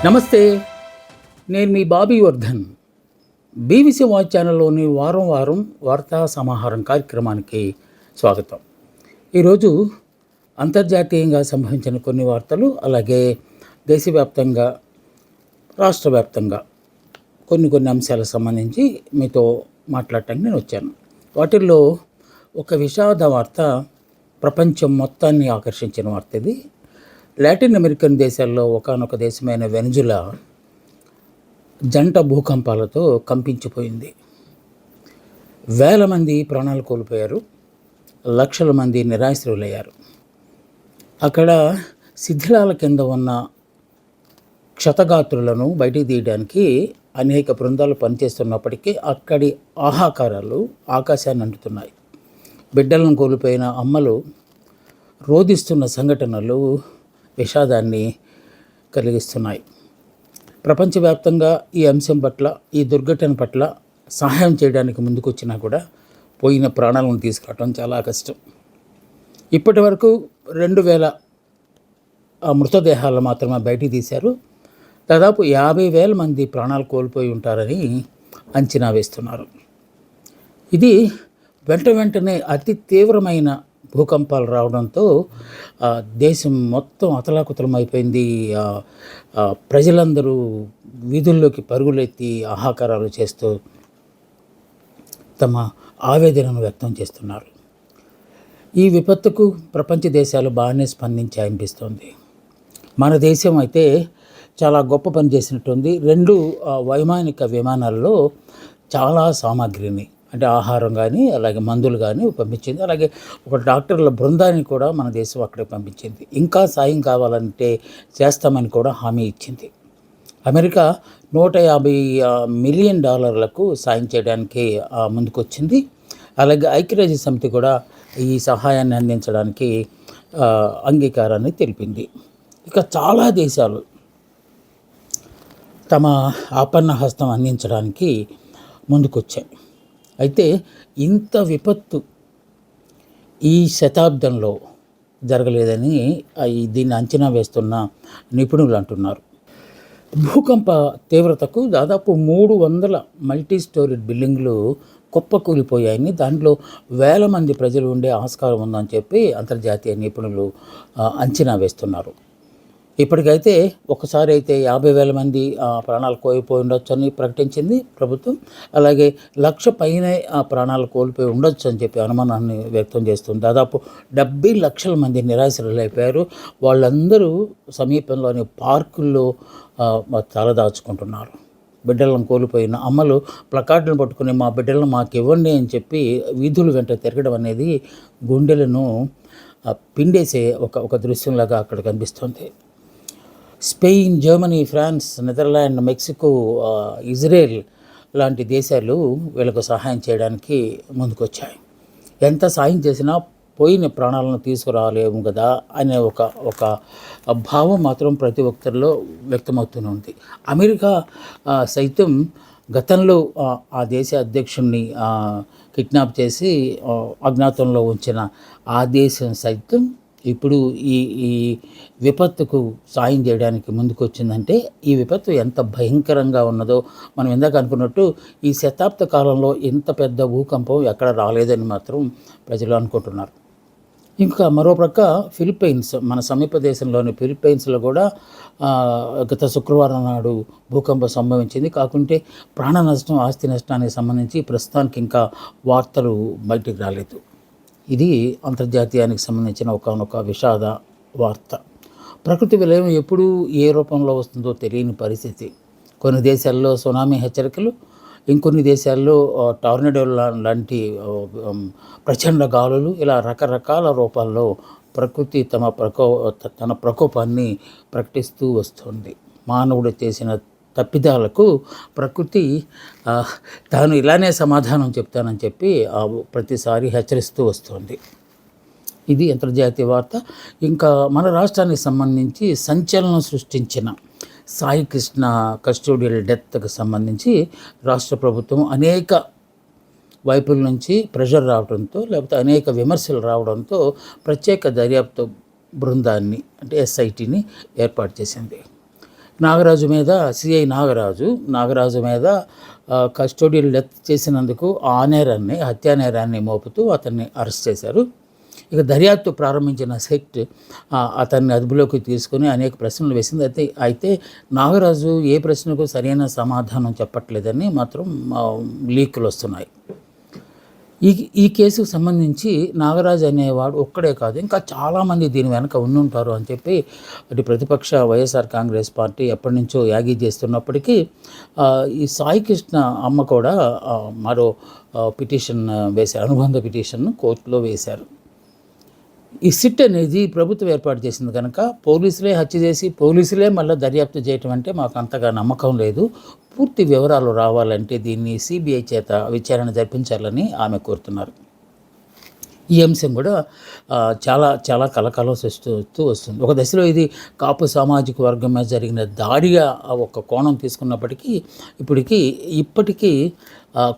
నమస్తే. నేను మీ Bobby Vardhan. BBC watch ఛానల్లోని వారం వారం వార్తా సమాహారం కార్యక్రమానికి స్వాగతం. ఈరోజు అంతర్జాతీయంగా సంభవించిన కొన్ని వార్తలు, అలాగే దేశవ్యాప్తంగా, రాష్ట్ర వ్యాప్తంగా కొన్ని అంశాలకు సంబంధించి మీతో మాట్లాడటానికి నేను వచ్చాను. వాటిల్లో ఒక విషాద వార్త ప్రపంచం మొత్తాన్ని ఆకర్షించిన వార్త ఇది. లాటిన్ అమెరికన్ దేశాల్లో ఒకానొక దేశమైన వెనిజులా జంట భూకంపాలతో కంపించిపోయింది. వేల మంది ప్రాణాలు కోల్పోయారు, లక్షల మంది నిరాశ్రులయ్యారు. అక్కడ శిథిలాల కింద ఉన్న క్షతగాత్రులను బయటికి తీయడానికి అనేక బృందాలు పనిచేస్తున్నప్పటికీ అక్కడి ఆహాకారాలు ఆకాశాన్ని అంటుతున్నాయి. బిడ్డలను కోల్పోయిన అమ్మలు రోదిస్తున్న సంఘటనలు విషాదాన్ని కలిగిస్తున్నాయి. ప్రపంచవ్యాప్తంగా ఈ అంశం పట్ల, ఈ దుర్ఘటన పట్ల సహాయం చేయడానికి ముందుకొచ్చినా కూడా పోయిన ప్రాణాలను తీసుకురావడం చాలా కష్టం. ఇప్పటి వరకు 2000 మృతదేహాలు మాత్రమే బయటికి తీశారు. దాదాపు 50,000 మంది ప్రాణాలు కోల్పోయి ఉంటారని అంచనా వేస్తున్నారు. ఇది వెంటనే అతి తీవ్రమైన భూకంపాలు రావడంతో దేశం మొత్తం అతలాకుతలం అయిపోయింది. ప్రజలందరూ వీధుల్లోకి పరుగులెత్తి ఆహాకారాలు చేస్తూ తమ ఆవేదనను వ్యక్తం చేస్తున్నారు. ఈ విపత్తుకు ప్రపంచ దేశాలు బాగానే స్పందించాయనిపిస్తోంది. మన దేశం అయితే చాలా గొప్ప పని చేసినట్టుంది. 2 వైమానిక విమానాల్లో చాలా సామాగ్రిని, అంటే ఆహారం కానీ, అలాగే మందులు కానీ పంపించింది. అలాగే ఒక డాక్టర్ల బృందాన్ని కూడా మన దేశం అక్కడికి పంపించింది. ఇంకా సాయం కావాలంటే చేస్తామని కూడా హామీ ఇచ్చింది. అమెరికా $150 మిలియన్ సాయం చేయడానికి ముందుకొచ్చింది. అలాగే ఐక్యరాజ్య సమితి కూడా ఈ సహాయాన్ని అందించడానికి అంగీకారాన్ని తెలిపింది. ఇక చాలా దేశాలు తమ ఆపన్న హస్తం అందించడానికి ముందుకొచ్చాయి. అయితే ఇంత విపత్తు ఈ శతాబ్దంలో జరగలేదని దీన్ని అంచనా వేస్తున్న నిపుణులు అంటున్నారు. భూకంప తీవ్రతకు దాదాపు 300 మల్టీ స్టోరీడ్ బిల్డింగ్లు కుప్పకూలిపోయాయని, దాంట్లో వేల మంది ప్రజలు ఉండే ఆస్కారం ఉందని చెప్పి అంతర్జాతీయ నిపుణులు అంచనా వేస్తున్నారు. ఇప్పటికైతే ఒకసారి అయితే 50,000 మంది ప్రాణాలు కోల్పోయి ఉండొచ్చు అని ప్రకటించింది ప్రభుత్వం. అలాగే 1,00,000 పైనే ప్రాణాలు కోల్పోయి ఉండొచ్చు అని చెప్పి అనుమానాన్ని వ్యక్తం చేస్తుంది. దాదాపు 70 లక్షల మంది నిరాశ్రులైపోయారు. వాళ్ళందరూ సమీపంలోని పార్కుల్లో తలదాచుకుంటున్నారు. బిడ్డలను కోల్పోయిన అమ్మలు ప్లకార్డులను పట్టుకుని మా బిడ్డలను మాకు ఇవ్వండి అని చెప్పి వీధుల వెంట తిరగడం అనేది గుండెలను పిండేసే ఒక దృశ్యంలాగా అక్కడ కనిపిస్తుంది. Spain, Germany, France, Netherland, Mexico, Israel లాంటి దేశాలు వీళ్ళకు సహాయం చేయడానికి ముందుకొచ్చాయి. ఎంత సాయం చేసినా పోయిన ప్రాణాలను తీసుకురాలేము కదా అనే ఒక భావం మాత్రం ప్రతి ఒక్కరిలో వ్యక్తమవుతూనే ఉంది. అమెరికా సైతం గతంలో ఆ దేశ అధ్యక్షుడిని కిడ్నాప్ చేసి అజ్ఞాతంలో ఉంచిన ఆ దేశం సైతం ఇప్పుడు ఈ విపత్తుకు సాయం చేయడానికి ముందుకు వచ్చిందంటే ఈ విపత్తు ఎంత భయంకరంగా ఉన్నదో మనం ఇందాక అనుకున్నట్టు ఈ శతాబ్ద కాలంలో ఇంత పెద్ద భూకంపం ఎక్కడ రాలేదని మాత్రం ప్రజలు అనుకుంటున్నారు. ఇంకా మరోప్రక్క ఫిలిప్పైన్స్, మన సమీప దేశంలోని ఫిలిప్పైన్స్లో కూడా గత శుక్రవారం నాడు భూకంపం సంభవించింది. కాకుంటే ప్రాణ నష్టం, ఆస్తి నష్టానికి సంబంధించి ప్రస్తుతానికి ఇంకా వార్తలు బయటికి రాలేదు. ఇది అంతర్జాతీయానికి సంబంధించిన ఒకనొక విషాద వార్త. ప్రకృతి విలయం ఎప్పుడు ఏ రూపంలో వస్తుందో తెలియని పరిస్థితి. కొన్ని దేశాల్లో సునామీ హెచ్చరికలు, ఇంకొన్ని దేశాల్లో టార్నడోలు లాంటి ప్రచండ గాలులు, ఇలా రకరకాల రూపాల్లో ప్రకృతి తన ప్రకోపాన్ని ప్రకటిస్తూ వస్తుంది. మానవుడు చేసిన తప్పిదాలకు ప్రకృతి తాను ఇలానే సమాధానం చెప్తానని చెప్పి ప్రతిసారి హెచ్చరిస్తూ వస్తుంది. ఇది అంతర్జాతీయ వార్త. ఇంకా మన రాష్ట్రానికి సంబంధించి సంచలనం సృష్టించిన సాయి కృష్ణ కస్టోడియల్ డెత్కి సంబంధించి రాష్ట్ర ప్రభుత్వం అనేక వైపుల నుంచి ప్రెషర్ రావడంతో, లేకపోతే అనేక విమర్శలు రావడంతో ప్రత్యేక దర్యాప్తు బృందాన్ని, అంటే ఎస్ఐటిని ఏర్పాటు చేసింది. నాగరాజు మీద సిఐ నాగరాజు మీద కస్టోడియల్ డెత్ చేసినందుకు ఆ నేరాన్ని, హత్యా నేరాన్ని మోపుతూ అతన్ని అరెస్ట్ చేశారు. ఇక దర్యాప్తు ప్రారంభించిన సెట్ అతన్ని అదుపులోకి తీసుకుని అనేక ప్రశ్నలు వేసింది. అయితే నాగరాజు ఏ ప్రశ్నకు సరైన సమాధానం చెప్పట్లేదని మాత్రం లీకులు వస్తున్నాయి. ఈ కేసుకు సంబంధించి నాగరాజు అనేవాడు ఒక్కడే కాదు, ఇంకా చాలామంది దీని వెనక ఉండుంటారు అని చెప్పి అటు ప్రతిపక్ష వైఎస్ఆర్ కాంగ్రెస్ పార్టీ ఎప్పటి నుంచో యాగి చేస్తున్నప్పటికీ ఈ సాయి కృష్ణ అమ్మ కూడా మరో పిటిషన్ వేశారు, అనుబంధ పిటిషన్ను కోర్టులో వేశారు. ఈ సిట్ అనేది ప్రభుత్వం ఏర్పాటు చేసింది కనుక పోలీసులే హత్య చేసి పోలీసులే మళ్ళీ దర్యాప్తు చేయటం అంటే మాకు అంతగా నమ్మకం లేదు. పూర్తి వివరాలు రావాలంటే దీన్ని సిబిఐ చేత విచారణ జరిపించాలని ఆమె కోరుతున్నారు. ఈ అంశం కూడా చాలా చాలా కలకాలం సృష్టిస్తూ వస్తుంది. ఒక దశలో ఇది కాపు సామాజిక వర్గం మీద జరిగిన దాడిగా ఒక కోణం తీసుకున్నప్పటికీ ఇప్పటికీ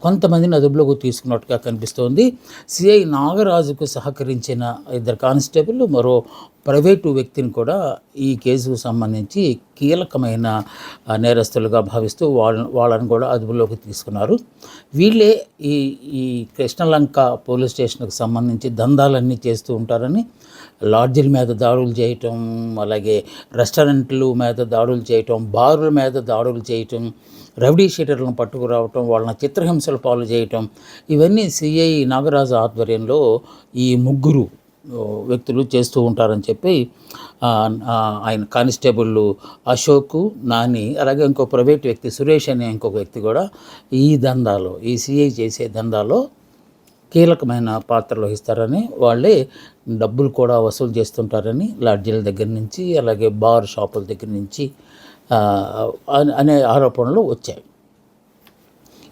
కొంతమందిని అదుపులోకి తీసుకున్నట్టుగా కనిపిస్తోంది. సిఐ నాగరాజుకు సహకరించిన 2 కానిస్టేబుల్, మరో ప్రైవేటు వ్యక్తిని కూడా ఈ కేసుకు సంబంధించి కీలకమైన నేరస్తులుగా భావిస్తూ వాళ్ళని కూడా అదుపులోకి తీసుకున్నారు. వీళ్ళే ఈ కృష్ణలంక పోలీస్ స్టేషన్కి సంబంధించి దందాలన్నీ చేస్తూ ఉంటారని, లాడ్జిల మీద దాడులు చేయటం, అలాగే రెస్టారెంట్ల మీద దాడులు చేయటం, బారుల మీద దాడులు చేయటం, రౌడీ షీటర్లను పట్టుకురావటం, వాళ్ళని చిత్రహింసలు పాలు చేయటం, ఇవన్నీ సిఐ నాగరాజు ఆధ్వర్యంలో ఈ 3 వ్యక్తులు చేస్తూ ఉంటారని చెప్పి ఆయన కానిస్టేబుల్ అశోక్, నాని, అలాగే ఇంకో ప్రైవేట్ వ్యక్తి సురేష్ అనే ఇంకొక వ్యక్తి కూడా ఈ సిఐ చేసే దందాలో కీలకమైన పాత్రలు వహిస్తారని, వాళ్ళే డబ్బులు కూడా వసూలు చేస్తుంటారని లాడ్జీల దగ్గర నుంచి, అలాగే బార్ షాపుల దగ్గర నుంచి అనే ఆరోపణలు వచ్చాయి.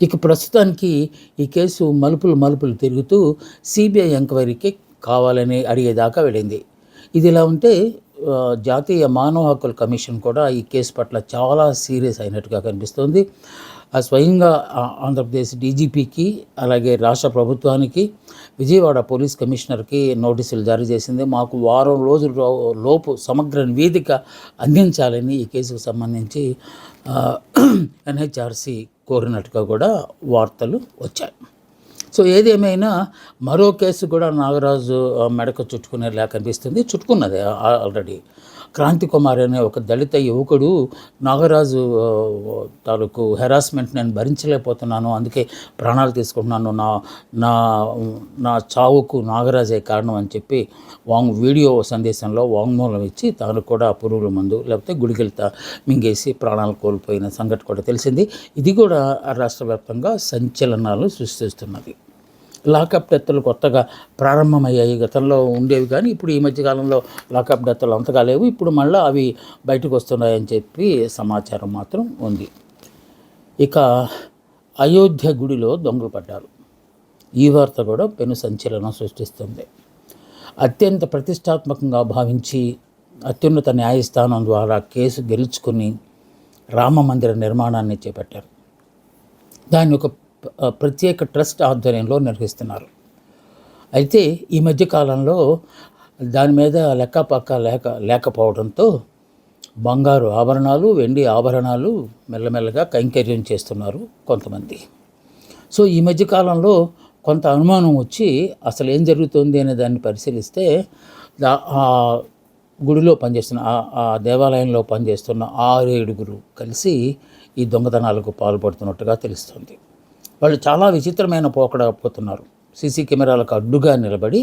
ఇక ప్రస్తుతానికి ఈ కేసు మలుపులు తిరుగుతూ సిబిఐ ఎంక్వైరీకి కావాలని అడిగేదాకా వెళ్ళింది. ఇది ఇలా ఉంటే జాతీయ మానవ హక్కుల కమిషన్ కూడా ఈ కేసు పట్ల చాలా సీరియస్ అయినట్టుగా కనిపిస్తోంది. స్వయంగా ఆంధ్రప్రదేశ్ డీజీపీకి, అలాగే రాష్ట్ర ప్రభుత్వానికి, విజయవాడ పోలీస్ కమిషనర్కి నోటీసులు జారీ చేసింది. మాకు వారం రోజుల లోపు సమగ్ర నివేదిక అందించాలని ఈ కేసుకు సంబంధించి ఎన్హెచ్ఆర్సీ కోరినట్టుగా కూడా వార్తలు వచ్చాయి. సో ఏదేమైనా మరో కేసు కూడా నాగరాజు మెడకు చుట్టుకునేలా కనిపిస్తుంది. చుట్టుకున్నది ఆల్రెడీ. క్రాంతి కుమార్ అనే ఒక దళిత యువకుడు నాగరాజు తాలూకు హెరాస్మెంట్ నేను భరించలేకపోతున్నాను, అందుకే ప్రాణాలు తీసుకుంటున్నాను, నా చావుకు నాగరాజే కారణం అని చెప్పి వీడియో సందేశంలో వాంగ్మూలం ఇచ్చి తాను కూడా పురుగుల మందు లేకపోతే గుడికెళ్తా మింగేసి ప్రాణాలు కోల్పోయిన సంఘటన కూడా తెలిసింది. ఇది కూడా రాష్ట్ర వ్యాప్తంగా సంచలనాలు సృష్టిస్తున్నది. లాకప్ డెత్తులు కొత్తగా ప్రారంభమయ్యాయి. గతంలో ఉండేవి కానీ ఇప్పుడు ఈ మధ్యకాలంలో లాకప్ డెత్తులు అంతగా లేవు. ఇప్పుడు మళ్ళీ అవి బయటకు వస్తున్నాయని చెప్పి సమాచారం మాత్రం ఉంది. ఇక అయోధ్య గుడిలో దొంగలు పడ్డారు. ఈ వార్త కూడా పెను సంచలనం సృష్టిస్తుంది. అత్యంత ప్రతిష్టాత్మకంగా భావించి అత్యున్నత న్యాయస్థానం ద్వారా కేసు గెలుచుకుని రామ మందిర నిర్మాణాన్ని చేపట్టారు. దాన్ని ఒక ప్రత్యేక ట్రస్ట్ ఆధ్వర్యంలో నిర్వహిస్తున్నారు. అయితే ఈ మధ్యకాలంలో దాని మీద లెక్కపక్క లేకపోవడంతో బంగారు ఆభరణాలు, వెండి ఆభరణాలు మెల్లమెల్లగా కైంకర్యం చేస్తున్నారు కొంతమంది. సో ఈ మధ్యకాలంలో కొంత అనుమానం వచ్చి అసలు ఏం జరుగుతుంది అనే దాన్ని పరిశీలిస్తే ఆ గుడిలో పనిచేస్తున్న ఆ దేవాలయంలో పనిచేస్తున్న 6-7 కలిసి ఈ దొంగతనాలకు పాల్పడుతున్నట్టుగా తెలుస్తుంది. వాళ్ళు చాలా విచిత్రమైన పోకడపోతున్నారు. సీసీ కెమెరాలకు అడ్డుగా నిలబడి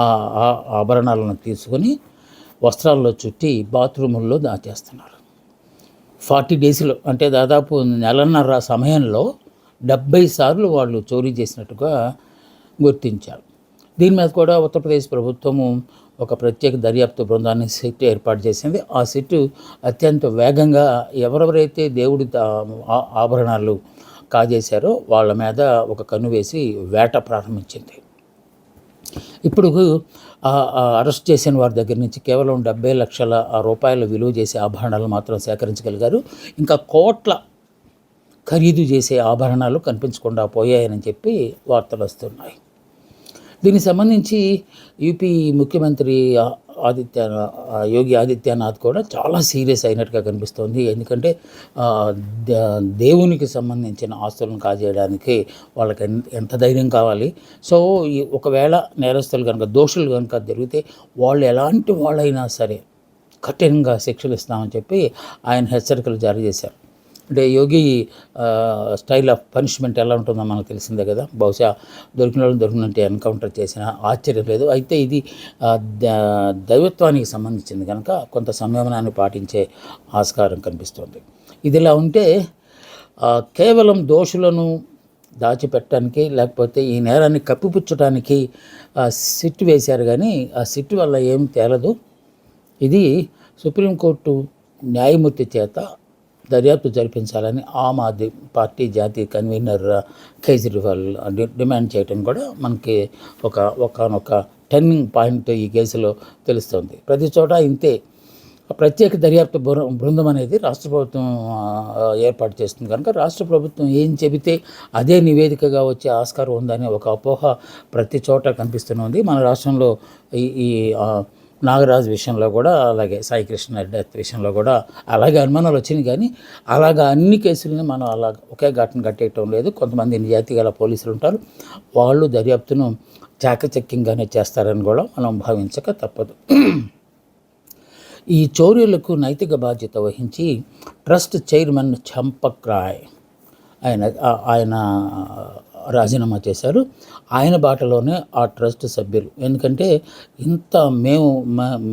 ఆ ఆభరణాలను తీసుకొని వస్త్రాల్లో చుట్టి బాత్రూముల్లో దాచేస్తున్నారు. 40 డేస్లో అంటే దాదాపు నెలన్నర సమయంలో 70 సార్లు వాళ్ళు చోరీ చేసినట్టుగా గుర్తించారు. దీని మీద కూడా ఉత్తరప్రదేశ్ ప్రభుత్వము ఒక ప్రత్యేక దర్యాప్తు బృందాన్ని సిట్ ఏర్పాటు చేసింది. ఆ సిట్ అత్యంత వేగంగా ఎవరెవరైతే దేవుడి ఆభరణాలు కాజేశారో వాళ్ళ మీద ఒక కన్ను వేసి వేట ప్రారంభించింది. ఇప్పుడు అరెస్ట్ చేసిన వారి దగ్గర నుంచి కేవలం 70 లక్షల రూపాయల విలువ చేసే ఆభరణాలు మాత్రం సేకరించగలిగారు. ఇంకా కోట్ల ఖరీదు చేసే ఆభరణాలు కనిపించకుండా పోయాయని చెప్పి వార్తలు వస్తున్నాయి. దీనికి సంబంధించి యూపీ ముఖ్యమంత్రి యోగి ఆదిత్యనాథ్ కూడా చాలా సీరియస్ అయినట్టుగా కనిపిస్తోంది. ఎందుకంటే దేవునికి సంబంధించిన ఆస్తులను కాజేయడానికి వాళ్ళకి ఎంత ధైర్యం కావాలి. సో ఒకవేళ నేరస్తులు కనుక, దోషులు కనుక జరిగితే వాళ్ళు ఎలాంటి వాళ్ళైనా సరే కఠినంగా శిక్షలు ఇస్తామని చెప్పి ఆయన హెచ్చరికలు జారీ చేశారు. అంటే యోగి స్టైల్ ఆఫ్ పనిష్మెంట్ ఎలా ఉంటుందో మనకు తెలిసిందే కదా. బహుశా దొరికినట్టు ఎన్కౌంటర్ చేసిన ఆశ్చర్యం లేదు. అయితే ఇది దైవత్వానికి సంబంధించింది కనుక కొంత సంయమనాన్ని పాటించే ఆస్కారం కనిపిస్తుంది. ఇదిలా ఉంటే కేవలం దోషులను దాచిపెట్టడానికి, లేకపోతే ఈ నేరాన్ని కప్పిపుచ్చడానికి సిట్ వేశారు, కానీ ఆ సిట్ వల్ల ఏం తేలదు. ఇది సుప్రీంకోర్టు న్యాయమూర్తి చేత దర్యాప్తు జరిపించాలని ఆమ్ ఆద్మీ పార్టీ జాతీయ కన్వీనర్ కేజ్రీవాల్ డిమాండ్ చేయడం కూడా మనకి ఒకనొక టర్నింగ్ పాయింట్ ఈ కేసులో తెలుస్తుంది. ప్రతి చోట ఇంతే. ప్రత్యేక దర్యాప్తు బృందం అనేది రాష్ట్ర ప్రభుత్వం ఏర్పాటు చేస్తుంది కనుక రాష్ట్ర ప్రభుత్వం ఏం చెబితే అదే నివేదికగా వచ్చే ఆస్కారం ఉందనే ఒక అపోహ ప్రతి చోట కనిపిస్తుంది. మన రాష్ట్రంలో ఈ నాగరాజు విషయంలో కూడా, అలాగే సాయికృష్ణ డెత్ విషయంలో కూడా అలాగే అనుమానాలు వచ్చినాయి, కానీ అలాగా అన్ని కేసులని మనం అలా ఒకే ఘటన కట్టేయటం లేదు. కొంతమంది నిజాయితీ గల పోలీసులు ఉంటారు, వాళ్ళు దర్యాప్తును చాకచక్యంగానే చేస్తారని కూడా మనం భావించక తప్పదు. ఈ చోరీలకు నైతిక బాధ్యత వహించి ట్రస్ట్ చైర్మన్ చంపక్ రాయ్ ఆయన రాజీనామా చేశారు. ఆయన బాటలోనే ఆ ట్రస్ట్ సభ్యులు, ఎందుకంటే ఇంత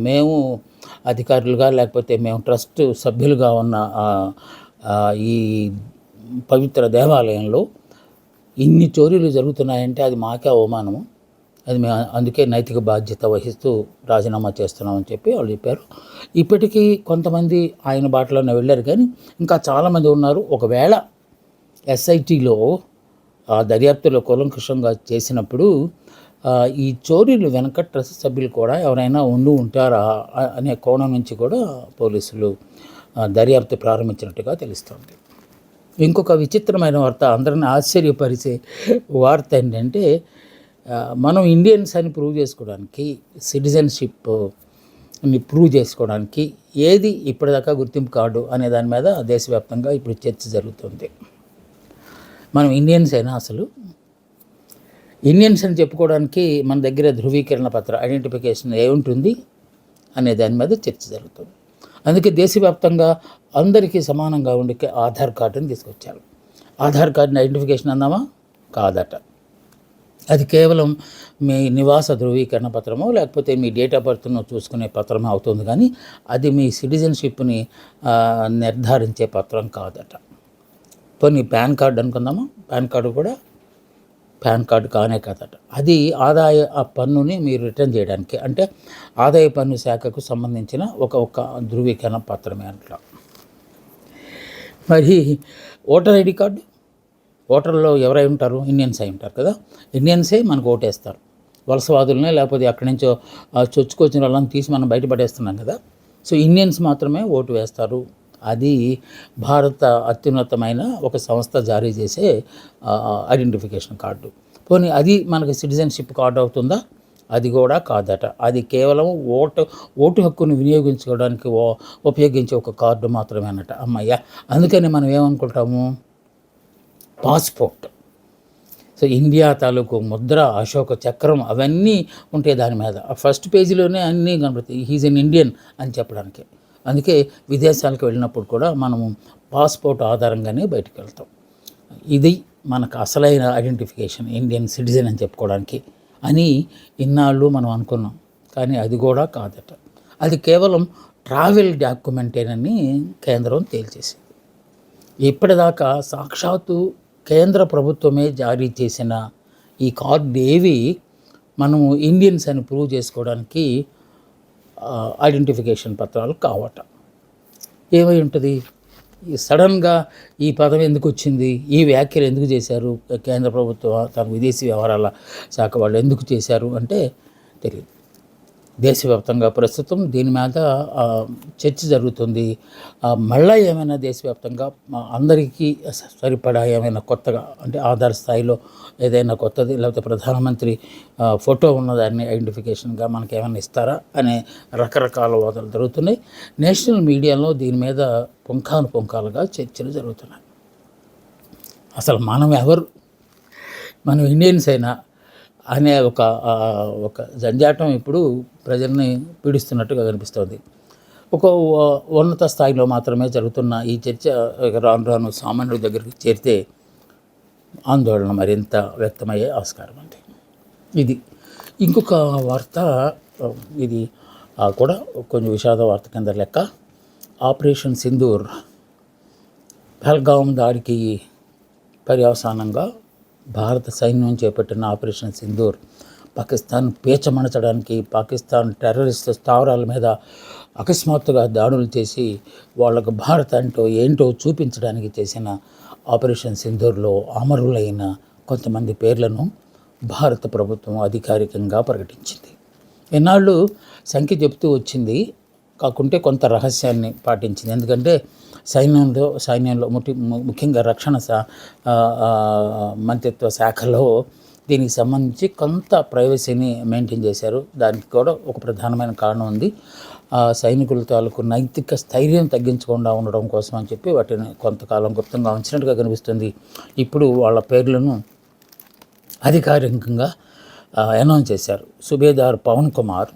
మేము అధికారులుగా, లేకపోతే మేము ట్రస్ట్ సభ్యులుగా ఉన్న ఈ పవిత్ర దేవాలయంలో ఇన్ని చోరీలు జరుగుతున్నాయంటే అది మాకే అవమానము. అది మేము అందుకే నైతిక బాధ్యత వహిస్తూ రాజీనామా చేస్తున్నామని చెప్పి వాళ్ళు చెప్పారు. ఇప్పటికీ కొంతమంది ఆయన బాటలోనే వెళ్ళారు, కానీ ఇంకా చాలామంది ఉన్నారు. ఒకవేళ ఎస్ఐటీలో దర్యాప్తులో కూలంకషంగా చేసినప్పుడు ఈ చోరీలు వెనక ట్రస్ట్ సభ్యులు కూడా ఎవరైనా ఉంటారా అనే కోణం నుంచి కూడా పోలీసులు దర్యాప్తు ప్రారంభించినట్టుగా తెలుస్తోంది. ఇంకొక విచిత్రమైన వార్త, అందరిని ఆశ్చర్యపరిచే వార్త ఏంటంటే, మనం ఇండియన్స్ అని ప్రూవ్ చేసుకోవడానికి, సిటిజన్షిప్ని ప్రూవ్ చేసుకోవడానికి ఏది ఇప్పటిదాకా గుర్తింపు కార్డు అనే దాని మీద దేశవ్యాప్తంగా ఇప్పుడు చర్చ జరుగుతుంది. మనం ఇండియన్స్ అయినా అసలు ఇండియన్స్ అని చెప్పుకోవడానికి మన దగ్గర ధృవీకరణ పత్రం, ఐడెంటిఫికేషన్ ఏముంటుంది అనే దాని మీద చర్చ జరుగుతుంది. అందుకే దేశవ్యాప్తంగా అందరికీ సమానంగా ఉండే ఆధార్ కార్డుని తీసుకొచ్చారు. ఆధార్ కార్డుని ఐడెంటిఫికేషన్ అందామా? కాదట. అది కేవలం మీ నివాస ధృవీకరణ పత్రమో, లేకపోతే మీ డేట్ ఆఫ్ బర్త్ను చూసుకునే పత్రమే అవుతుంది, కానీ అది మీ సిటిజన్షిప్ని నిర్ధారించే పత్రం కాదట. పోనీ పాన్ కార్డు అనుకుందామా? పాన్ కార్డు కూడా పాన్ కార్డు కానే కాదట. అది ఆదాయ పన్నుని మీరు రిటర్న్ చేయడానికి, అంటే ఆదాయ పన్ను శాఖకు సంబంధించిన ఒక ధృవీకరణ పత్రమే అట్లా. మరి ఓటర్ ఐడి కార్డు, ఓటర్లో ఎవరై ఉంటారు? ఇండియన్స్ అయి ఉంటారు కదా. ఇండియన్సే మనకు ఓటేస్తారు. వలసవాదులనే, లేకపోతే అక్కడి నుంచో చొచ్చుకొచ్చిన వాళ్ళని తీసి మనం బయటపడేస్తున్నాం కదా. సో ఇండియన్స్ మాత్రమే ఓటు వేస్తారు. అది భారత అత్యున్నతమైన ఒక సంస్థ జారీ చేసే ఐడెంటిఫికేషన్ కార్డు. పోనీ అది మనకి సిటిజన్షిప్ కార్డు అవుతుందా? అది కూడా కాదట. అది కేవలం ఓటు హక్కును వినియోగించుకోవడానికి ఉపయోగించే ఒక కార్డు మాత్రమే అన్నట. అమ్మయ్య, అందుకని మనం ఏమనుకుంటాము? పాస్పోర్ట్. సో ఇండియా తాలూకు ముద్ర, అశోక చక్రం అవన్నీ ఉంటాయి దాని మీద. ఆ ఫస్ట్ పేజీలోనే అన్నీ కనబడతాయి, హీజ్ ఎన్ ఇండియన్ అని చెప్పడానికి. అందుకే విదేశాలకు వెళ్ళినప్పుడు కూడా మనము పాస్పోర్ట్ ఆధారంగానే బయటకు వెళ్తాం. ఇది మనకు అసలైన ఐడెంటిఫికేషన్, ఇండియన్ సిటిజన్ అని చెప్పుకోవడానికి అని ఇన్నాళ్ళు మనం అనుకున్నాం. కానీ అది కూడా కాదట. అది కేవలం ట్రావెల్ డాక్యుమెంటేనని కేంద్రం తేల్చేసింది. ఇప్పటిదాకా సాక్షాత్తు కేంద్ర ప్రభుత్వమే జారీ చేసిన ఈ కార్డు ఏవి మనము ఇండియన్స్ అని ప్రూవ్ చేసుకోవడానికి ఐడెంటిఫికేషన్ పత్రాలు కావట. ఏమై ఉంటుంది? సడన్గా ఈ పదం ఎందుకు వచ్చింది, ఈ వ్యాఖ్యలు ఎందుకు చేశారు కేంద్ర ప్రభుత్వం, తన విదేశీ వ్యవహారాల శాఖ వాళ్ళు ఎందుకు చేశారు అంటే తెలియదు. దేశవ్యాప్తంగా ప్రస్తుతం దీని మీద చర్చ జరుగుతుంది. మళ్ళా ఏమైనా దేశవ్యాప్తంగా అందరికీ సరిపడా ఏమైనా కొత్తగా అంటే ఆధార్ స్థాయిలో ఏదైనా కొత్తది, లేకపోతే ప్రధానమంత్రి ఫోటో ఉన్నదాన్ని ఐడెంటిఫికేషన్గా మనకి ఏమైనా ఇస్తారా అనే రకరకాల వాదనలు జరుగుతున్నాయి. నేషనల్ మీడియాలో దీని మీద పుంఖానుపుంఖాలుగా చర్చలు జరుగుతున్నాయి. అసలు మనం ఎవరు, మనం ఇండియన్స్ అయినా అనే ఒక జంజాటం ఇప్పుడు ప్రజల్ని పీడిస్తున్నట్టుగా కనిపిస్తుంది. ఒక ఉన్నత స్థాయిలో మాత్రమే జరుగుతున్న ఈ చర్చ రాను రాను సామాన్యుల దగ్గరికి చేరితే ఆందోళన మరింత వ్యక్తమయ్యే ఆస్కారం ఉంది. ఇది ఇంకొక వార్త, ఇది కూడా కొంచెం విషాద వార్త కింద లెక్క. ఆపరేషన్ సింధూర్ పహల్గాం దాడికి పర్యవసానంగా భారత సైన్యం చేపట్టిన ఆపరేషన్ సింధూర్ పాకిస్తాన్ పేచమణచడానికి, పాకిస్తాన్ టెర్రరిస్ట్ స్థావరాల మీద అకస్మాత్తుగా దాడులు చేసి వాళ్ళకు భారత్ అంటూ ఏంటో చూపించడానికి చేసిన ఆపరేషన్ సింధూర్లో అమరులైన కొంతమంది పేర్లను భారత ప్రభుత్వం అధికారికంగా ప్రకటించింది. ఎన్నాళ్ళు సంఖ్య చెబుతూ వచ్చింది, కాకుంటే కొంత రహస్యాన్ని పాటించింది. ఎందుకంటే సైన్యంలో ముఖ్యంగా రక్షణ మంత్రిత్వ శాఖలో దీనికి సంబంధించి కొంత ప్రైవసీని మెయింటైన్ చేశారు. దానికి కూడా ఒక ప్రధానమైన కారణం ఉంది. సైనికుల తాలూకు నైతిక స్థైర్యం తగ్గించకుండా ఉండడం కోసం అని చెప్పి వాటిని కొంతకాలం గుప్తంగా ఉంచినట్టుగా కనిపిస్తుంది. ఇప్పుడు వాళ్ళ పేర్లను అధికారికంగా అనౌన్స్ చేశారు. Subedar Pavan Kumar,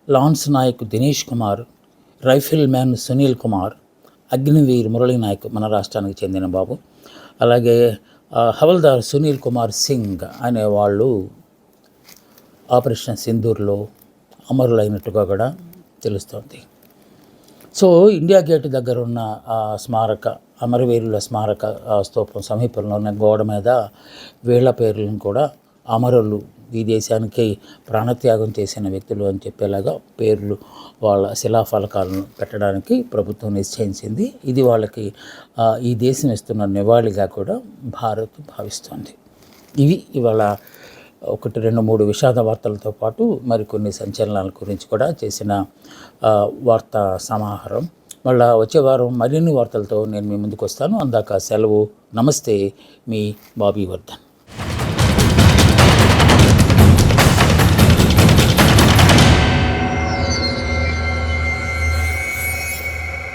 lance Naik Dinesh Kumar, rifleman Sunil Kumar, Agniveer Murali Naik మన రాష్ట్రానికి చెందిన బాబు, అలాగే హవల్దార్ సునీల్ కుమార్ సింగ్ అనేవాళ్ళు ఆపరేషన్ సింధూర్లో అమరులైనట్టుగా కూడా తెలుస్తోంది. సో ఇండియా గేట్ దగ్గర ఉన్న స్మారక అమరవీరుల స్మారక స్తూపం సమీపంలోనే గోడ మీద వీళ్ళ పేర్లను కూడా అమరులు, ఈ దేశానికి ప్రాణత్యాగం చేసిన వ్యక్తులు అని చెప్పేలాగా పేర్లు వాళ్ళ శిలాఫలకాలను పెట్టడానికి ప్రభుత్వం నిశ్చయించింది. ఇది వాళ్ళకి ఈ దేశం ఇస్తున్న నివాళిగా కూడా భారత్ భావిస్తోంది. ఇవి ఇవాళ 1, 2, 3 విషాద వార్తలతో పాటు మరికొన్ని సంచలనాల గురించి కూడా చేసిన వార్తా సమాహారం. మళ్ళీ వచ్చే వారం మరిన్ని వార్తలతో నేను మీ ముందుకు వస్తాను. అందాక సెలవు. నమస్తే, మీ బాబీ వర్ధన్.